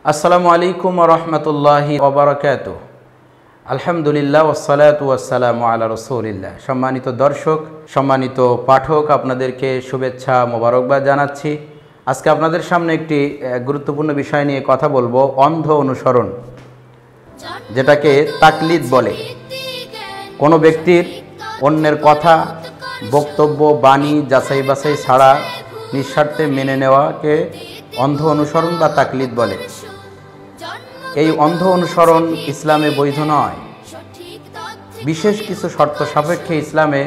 আসসালামু আলাইকুম ওয়া রাহমাতুল্লাহি ওয়া বারাকাতুহু। আলহামদুলিল্লাহ ওয়াসসালাতু ওয়াসসালামু আলা রাসূলিল্লাহ। সম্মানিত দর্শক, সম্মানিত পাঠক, আপনাদেরকে শুভেচ্ছা মোবারকবাদ জানাচ্ছি। আজকে আপনাদের সামনে একটি গুরুত্বপূর্ণ বিষয় নিয়ে কথা বলবো, অন্ধ অনুসরণ, যেটাকে তাকলিদ বলে। কোনো ব্যক্তির অন্যের কথা, বক্তব্য, বাণী যাচাই বাছাই ছাড়া নিঃস্বার্থে মেনে নেওয়াকে অন্ধ অনুসরণ বা তাকলিদ বলে। এই অন্ধ অনুসরণ ইসলামে বৈধ নয়। বিশেষ কিছু শর্ত সাপেক্ষে ইসলামে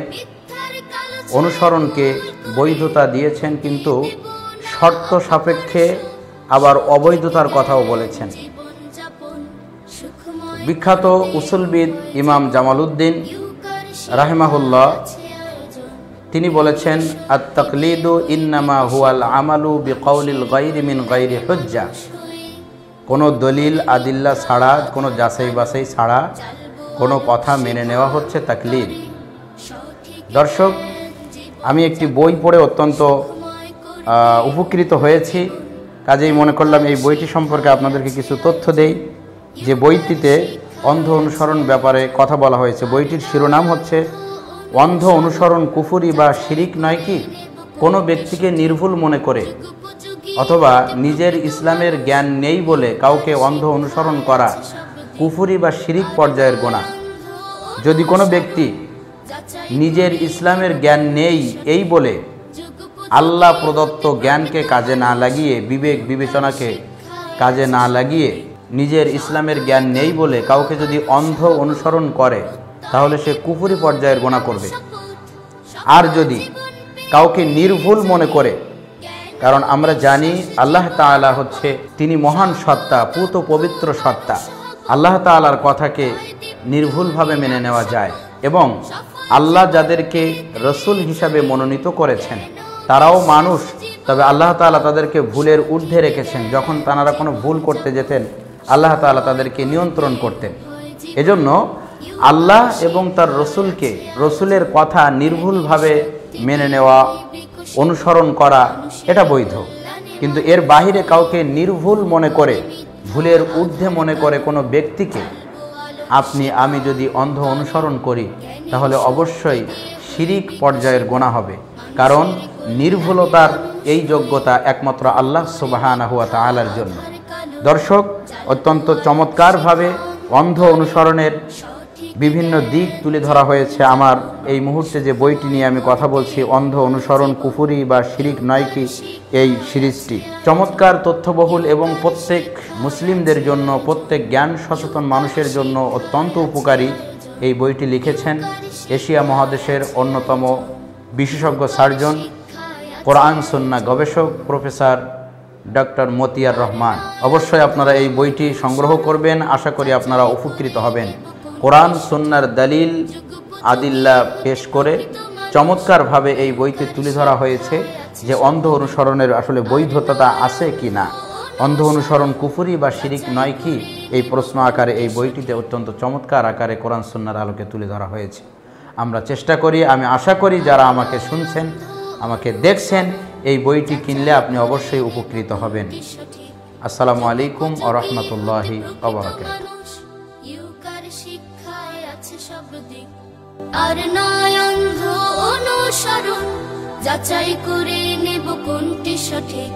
অনুসরণকে বৈধতা দিয়েছেন, কিন্তু শর্ত সাপেক্ষে আবার অবৈধতার কথাও বলেছেন। বিখ্যাত উসুলবিদ ইমাম জামালউদ্দিন রাহিমাহুল্লাহ তিনি বলেছেন, আত তাকলিদু ইন্নামা হুয়াল আমালু বিকাউলিল গায়রি মিন গায়রি হুজ্জা। কোনো দলিল আদিল্লা ছাড়া, কোনো যাচাই বাছাই ছাড়া কোনো কথা মেনে নেওয়া হচ্ছে তাকলিদ। দর্শক, আমি একটি বই পড়ে অত্যন্ত উপকৃত হয়েছি, কাজেই মনে করলাম এই বইটি সম্পর্কে আপনাদেরকে কিছু তথ্য দেই। যে বইটিতে অন্ধ অনুসরণ ব্যাপারে কথা বলা হয়েছে, বইটির শিরোনাম হচ্ছে অন্ধ অনুসরণ কুফরি বা শিরিক নয় কি? কোনো ব্যক্তিকে নির্ভুল মনে করে অথবা নিজের ইসলামের জ্ঞান নেই বলে কাউকে অন্ধ অনুসরণ করা কুফরি বা শিরিক পর্যায়ের গুনাহ। যদি কোনো ব্যক্তি নিজের ইসলামের জ্ঞান নেই এই বলে আল্লাহ প্রদত্ত জ্ঞানকে কাজে না লাগিয়ে, বিবেক বিবেচনাকে কাজে না লাগিয়ে, নিজের ইসলামের জ্ঞান নেই বলে কাউকে যদি অন্ধ অনুসরণ করে, তাহলে সে কুফরি পর্যায়ের গুনাহ করবে। আর যদি কাউকে নির্ভুল মনে করে, কারণ আমরা জানি আল্লাহ তাআলা হচ্ছে তিনি মহান সত্তা, পূত পবিত্র সত্তা। আল্লাহ তাআলার কথাকে নির্ভুলভাবে মেনে নেওয়া যায়, এবং আল্লাহ যাদেরকে রসুল হিসাবে মনোনীত করেছেন তারাও মানুষ, তবে আল্লাহ তাআলা তাদেরকে ভুলের ঊর্ধ্বে রেখেছেন। যখন তারা কোনো ভুল করতে যেতেন, আল্লাহ তাআলা তাদেরকে নিয়ন্ত্রণ করতেন। এজন্য আল্লাহ এবং তার রসুলকে, রসুলের কথা নির্ভুলভাবে মেনে নেওয়া, অনুসরণ করা, এটা বৈধ। কিন্তু এর বাহিরে কাউকে নির্ভুল মনে করে, ভুলের ঊর্ধ্বে মনে করে কোনো ব্যক্তিকে আমি যদি অন্ধ অনুসরণ করি, তাহলে অবশ্যই শিরিক পর্যায়ের গুনাহ হবে। কারণ নির্ভুলতার এই যোগ্যতা একমাত্র আল্লাহ সুবহানাহু ওয়া তাআলার জন্য। দর্শক, অত্যন্ত চমৎকারভাবে অন্ধ অনুসরণের বিভিন্ন দিক তুলে ধরা হয়েছে আমার এই মুহূর্তে যে বইটি নিয়ে আমি কথা বলছি, অন্ধ অনুসরণ কুফরি বা শিরিক নয় কি, এই সিরিজটি চমৎকার, তথ্যবহুল এবং প্রত্যেক মুসলিমদের জন্য, প্রত্যেক জ্ঞান সচেতন মানুষের জন্য অত্যন্ত উপকারী। এই বইটি লিখেছেন এশিয়া মহাদেশের অন্যতম বিশেষজ্ঞ সার্জন, কোরআন সুন্নাহ গবেষক প্রফেসর ডক্টর মতিয়ার রহমান। অবশ্যই আপনারা এই বইটি সংগ্রহ করবেন, আশা করি আপনারা উপকৃত হবেন। কোরআন সুন্নাহর দলিল আদিল্লা পেশ করে চমৎকারভাবে এই বইতে তুলে ধরা হয়েছে যে অন্ধ অনুসরণের আসলে বৈধতা আছে কি না, অন্ধ অনুসরণ কুফরি বা শিরিক নয় কি, এই প্রশ্ন আকারে এই বইটিতে অত্যন্ত চমৎকার আকারে কোরআন সুন্নাহর আলোকে তুলে ধরা হয়েছে। আমরা চেষ্টা করি, আমি আশা করি যারা আমাকে শুনছেন, আমাকে দেখছেন, এই বইটি কিনলে আপনি অবশ্যই উপকৃত হবেন। আসসালামু আলাইকুম ওয়া রাহমাতুল্লাহি ওয়া বারাকাতুহু। আর নয় অন্ধ অনুসরণ, যাচাই করে নেব কোনটি সঠিক।